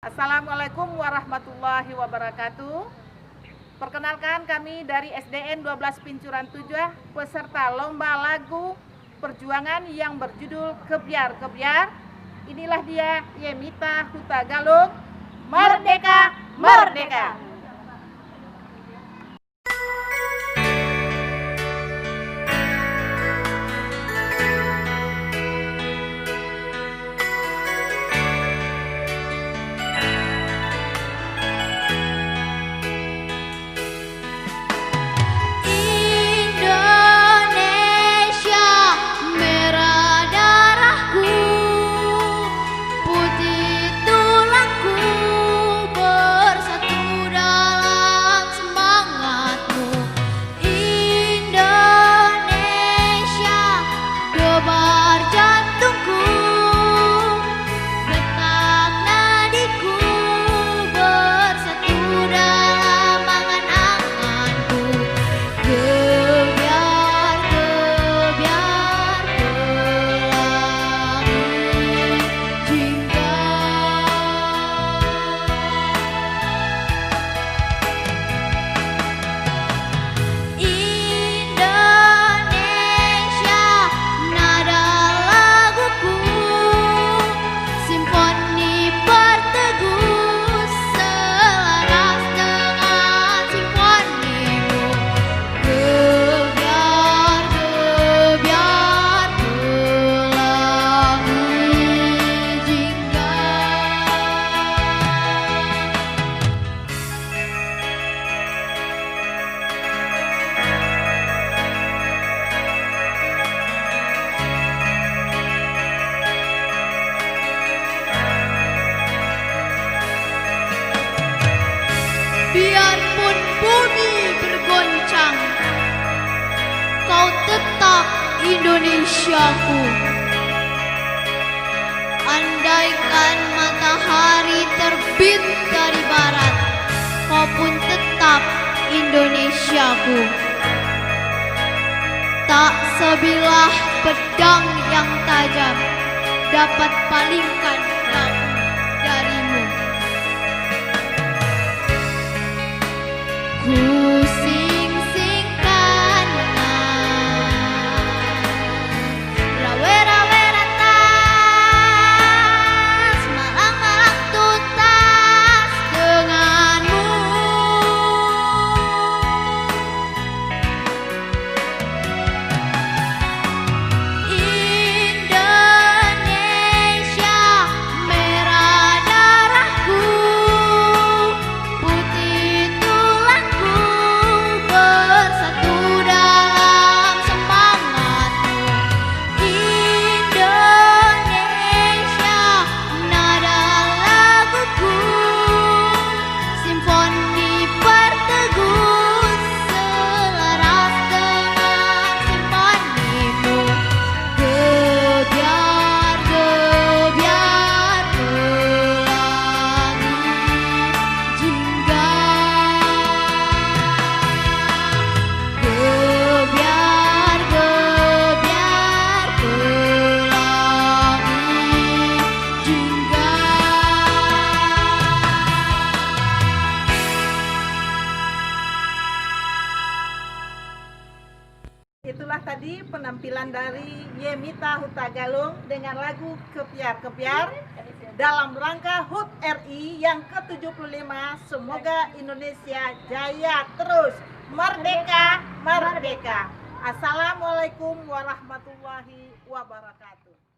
Assalamualaikum warahmatullahi wabarakatuh. Perkenalkan, kami dari SDN 12 Pincuran 7 peserta lomba lagu perjuangan yang berjudul Kebiar Kebiar. Inilah dia Yemita Huta Galung, Merdeka Merdeka. Biarpun bumi bergoncang, kau tetap Indonesiaku. Andaikan matahari terbit dari barat, kau pun tetap Indonesiaku. Tak sebilah pedang yang tajam dapat palingkan daun darimu. Ku sing-singkan rawe-rawe ratas, malang-malang tuntas denganmu. Indonesia merah darahku, putih tulangku, bersatu dalam semangatmu. Indonesia nada laguku, simfoni berteguh selaras dengan simfonimu. Gebiar gebiar pelangi jingga, gebiar gebiar pelangi jingga. Itulah tadi penampilan dari Yemita Huta Galung dengan lagu Kebiar Kebiar dalam rangka HUT RI yang ke-75. Semoga Indonesia jaya terus, merdeka merdeka. Assalamualaikum warahmatullahi wabarakatuh.